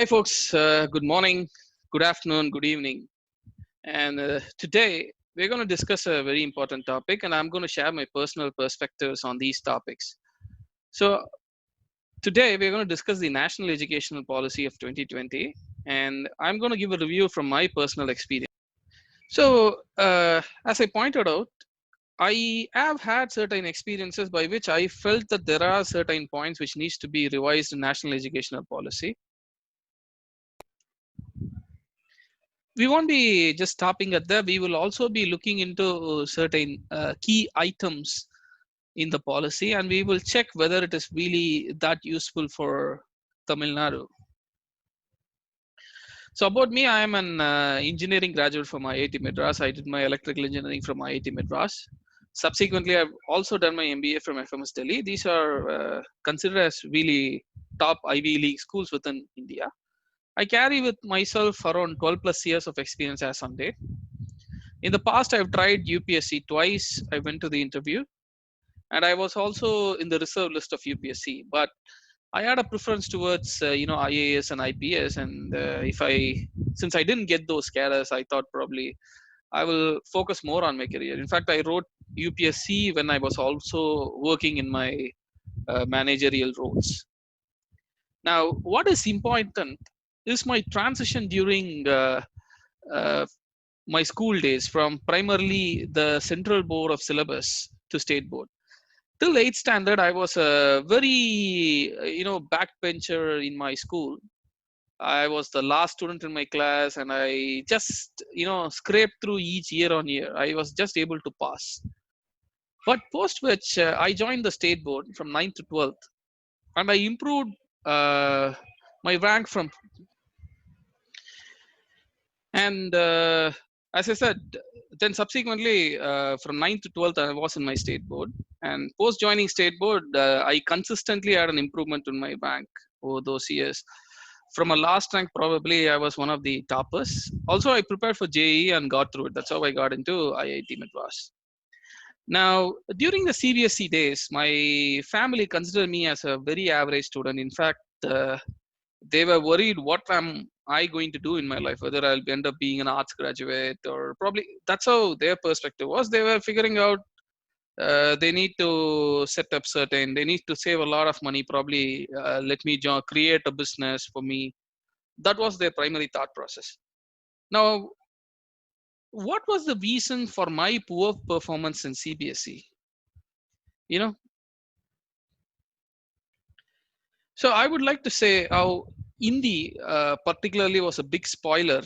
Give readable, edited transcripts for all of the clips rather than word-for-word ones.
folks. Good morning, good afternoon, good evening. And today we're going to discuss a very important topic, and I'm going to share my personal perspectives on these topics. So, today we're going to discuss the National Educational Policy of 2020, and I'm going to give a review from my personal experience. So, as I pointed out, I have had certain experiences by which I felt that there are certain points which needs to be revised in National Educational Policy. We won't be just stopping at that. We will also be looking into certain key items in the policy, and we will check whether it is really that useful for Tamil Nadu. So about me, I am an engineering graduate from IIT Madras. I did my electrical engineering from IIT Madras. Subsequently, I've also done my MBA from FMS Delhi. These are considered as really top Ivy League schools within India. I carry with myself around 12 plus years of experience as on date. In the past, I've tried UPSC twice. I went to the interview, and I was also in the reserve list of UPSC. But I had a preference towards IAS and IPS, and since I didn't get those cadres, I thought probably I will focus more on my career. In fact, I wrote UPSC when I was also working in my managerial roles. Now, what is important is my transition during my school days from primarily the central board of syllabus to state board. Till 8th standard, I was a very, backbencher in my school. I was the last student in my class, and I just, scraped through each year on year. I was just able to pass. But post which I joined the state board from 9th to 12th, and I improved my rank from. And as I said, then subsequently from 9th to 12th, I was in my state board. And post joining state board, I consistently had an improvement in my rank over those years. From a last rank, probably I was one of the toppers. Also, I prepared for JEE and got through it. That's how I got into IIT Madras. Now, during the CBSE days, my family considered me as a very average student. In fact, they were worried what am I going to do in my life, whether I'll end up being an arts graduate or probably that's how their perspective was. They were figuring out they need to set up they need to save a lot of money, probably let me create a business for me. That was their primary thought process. Now, what was the reason for my poor performance in CBSE? So I would like to say how Hindi particularly was a big spoiler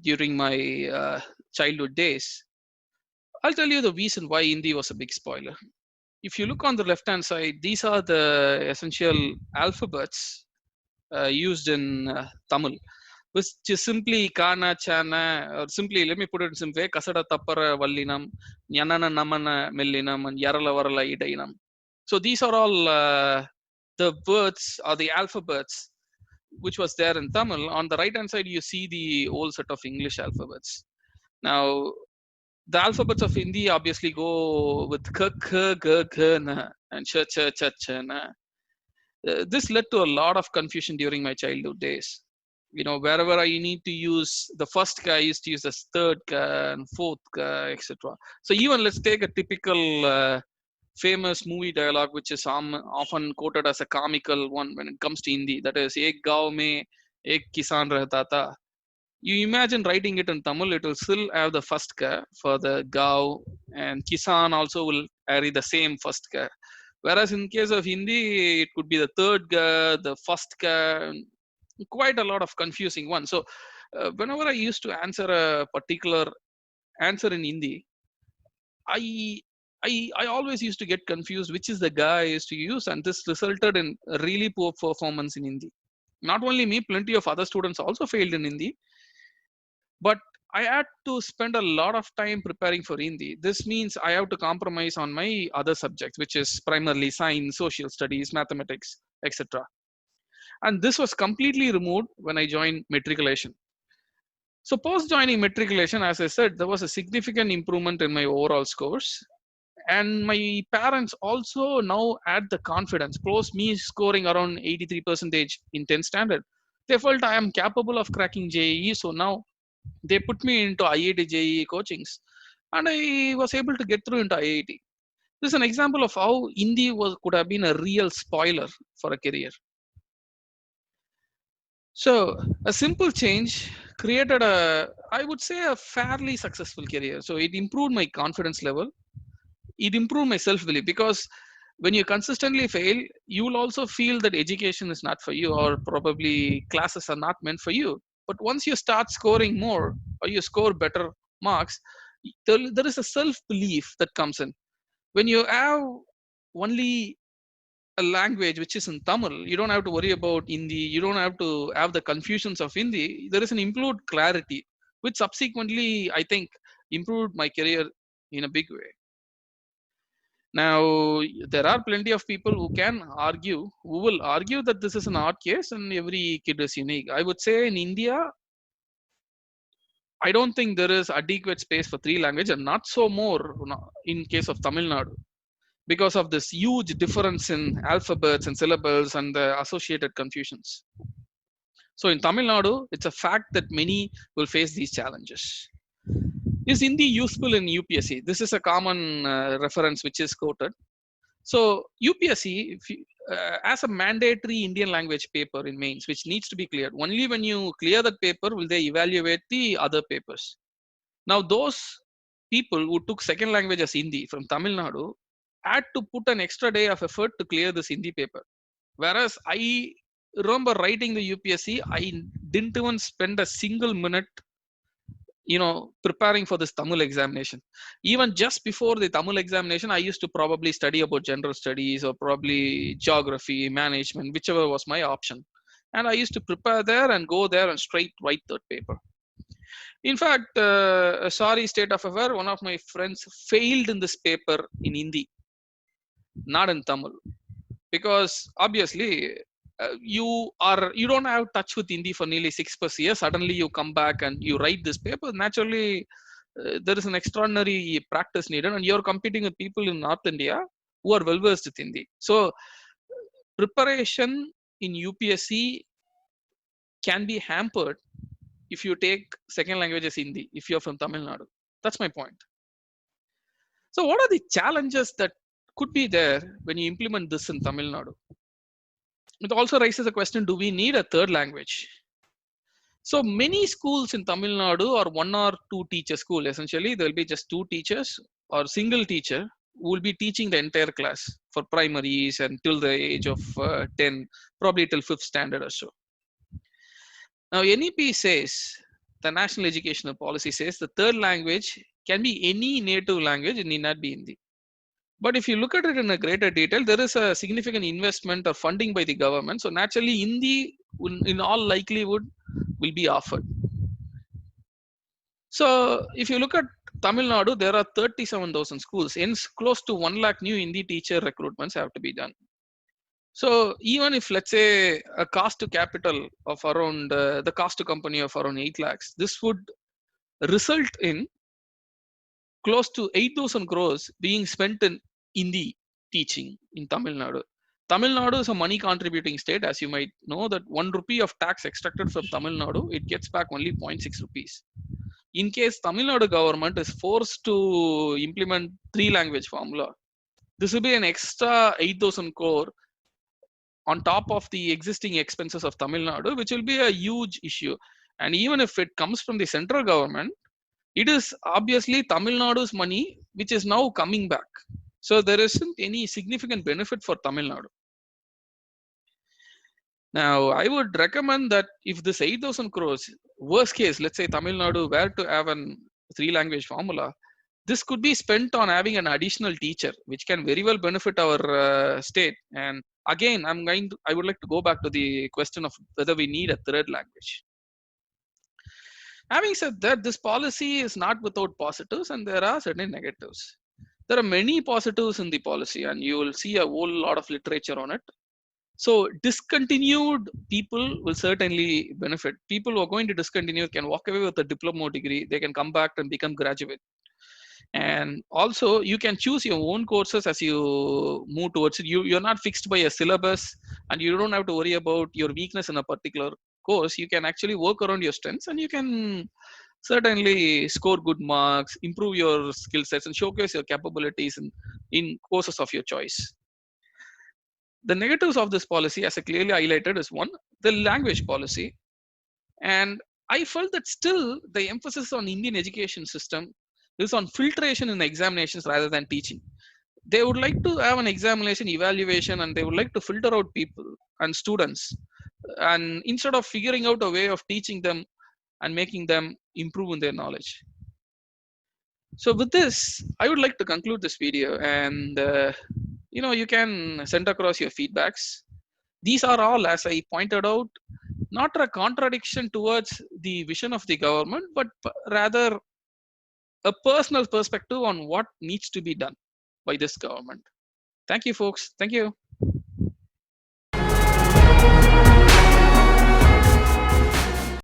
during my childhood days. I'll tell you the reason why Hindi was a big spoiler. If you look on the left hand side, these are the essential alphabets used in Tamil, which is simply kana, chana, or simply, let me put it in simple way, kasada tappara vallinam, nyanana namana mellinam, and yarala varala idainam. So these are all the words or the alphabets which was there in Tamil. On the right hand side, you see the old set of English alphabets. Now, the alphabets of Hindi obviously go with k, k, g, g, na, and ch, ch, ch, ch, na. This led to a lot of confusion during my childhood days. Wherever I need to use the first ka, I used to use the third ka and fourth ka, etc. So even let's take a typical famous movie dialogue, which is often quoted as a comical one when it comes to Hindi. That is, "Ek gaon mein ek kisan rehta tha." You imagine writing it in Tamil, it will still have the first ka for the gaon, and kisan also will carry the same first ka. Whereas in case of Hindi, it could be the third ka, the first ka, quite a lot of confusing one. So whenever I used to answer a particular answer in Hindi, I always used to get confused which is the guy I used to use, and this resulted in a really poor performance in Hindi. Not only me, plenty of other students also failed in Hindi, but I had to spend a lot of time preparing for Hindi. This means I have to compromise on my other subjects, which is primarily science, social studies, mathematics, etc. And this was completely removed when I joined matriculation. So post joining matriculation, as I said, there was a significant improvement in my overall scores. And my parents also now had the confidence, post me scoring around 83% in 10th standard. They felt I am capable of cracking JEE. So now they put me into IIT JEE coachings, and I was able to get through into IIT. This is an example of how Hindi could have been a real spoiler for a career. So a simple change created I would say, a fairly successful career. So it improved my confidence level. It improved my self-belief, because when you consistently fail, you will also feel that education is not for you, or probably classes are not meant for you. But once you start scoring more, or you score better marks, there is a self-belief that comes in. When you have only a language which is in Tamil, you don't have to worry about Hindi. You don't have to have the confusions of Hindi. There is an improved clarity, which subsequently, I think, improved my career in a big way. Now, there are plenty of people who will argue that this is an odd case and every kid is unique. I would say in India, I don't think there is adequate space for three language, and not so more in case of Tamil Nadu, because of this huge difference in alphabets and syllables and the associated confusions. So in Tamil Nadu, it's a fact that many will face these challenges. Is Hindi useful in UPSC? This is a common reference which is quoted. So UPSC, as a mandatory Indian language paper in mains, which needs to be cleared. Only when you clear that paper will they evaluate the other papers. Now those people who took second language as Hindi from Tamil Nadu had to put an extra day of effort to clear this Hindi paper. Whereas I remember writing the UPSC, I didn't even spend a single minute, preparing for this Tamil examination. Even just before the Tamil examination, I used to probably study about general studies or probably geography, management, whichever was my option. And I used to prepare there and go there and straight write that paper. In fact, a sorry state of affair, one of my friends failed in this paper in Hindi, not in Tamil, because obviously you don't have touch with Hindi for nearly 6+ years. Suddenly you come back and you write this paper. Naturally, there is an extraordinary practice needed, and you're competing with people in North India who are well versed with Hindi. So preparation in UPSC can be hampered if you take second language as Hindi, if you're from Tamil Nadu. That's my point. So what are the challenges that could be there when you implement this in Tamil Nadu? It also raises a question, do we need a third language? So many schools in Tamil Nadu are one or two teacher school. Essentially, there will be just two teachers or single teacher who will be teaching the entire class for primaries and till the age of 10, probably till 5th standard or so. Now, NEP says, the National Educational Policy says, the third language can be any native language, it need not be Hindi. But if you look at it in a greater detail, there is a significant investment or funding by the government. So naturally, Hindi, in all likelihood, will be offered. So if you look at Tamil Nadu, there are 37,000 schools. Hence, close to 1 lakh new Hindi teacher recruitments have to be done. So even if, let's say, a cost to capital of around, the cost to company of around 8 lakhs, this would result in close to 8,000 crores being spent in Hindi teaching in Tamil Nadu. Tamil Nadu is a money contributing state. As you might know, that 1 rupee of tax extracted from Tamil Nadu, it gets back only 0.6 rupees. In case Tamil Nadu government is forced to implement 3 language formula, this will be an extra 8,000 crore on top of the existing expenses of Tamil Nadu, which will be a huge issue. And even if it comes from the central government, it is obviously Tamil Nadu's money, which is now coming back. So there isn't any significant benefit for Tamil Nadu. Now, I would recommend that if this 8,000 crores, worst case, let's say Tamil Nadu were to have an 3 language formula, this could be spent on having an additional teacher, which can very well benefit our state. And again, I would like to go back to the question of whether we need a third language. Having said that, this policy is not without positives, and there are certain negatives. There are many positives in the policy, and you will see a whole lot of literature on it. So discontinued people will certainly benefit. People who are going to discontinue can walk away with a diploma degree. They can come back and become graduate. And also you can choose your own courses as you move towards it. You're not fixed by a syllabus, and you don't have to worry about your weakness in a particular course, you can actually work around your strengths, and you can certainly score good marks, improve your skill sets, and showcase your capabilities in courses of your choice. The negatives of this policy, as I clearly highlighted, is one, the language policy. And I felt that still the emphasis on Indian education system is on filtration in examinations rather than teaching. They would like to have an examination evaluation, and they would like to filter out people and students, and instead of figuring out a way of teaching them and making them improve in their knowledge. So with this, I would like to conclude this video, and you can send across your feedbacks. These are all, as I pointed out, not a contradiction towards the vision of the government, but rather a personal perspective on what needs to be done by this government. Thank you, folks. Thank you.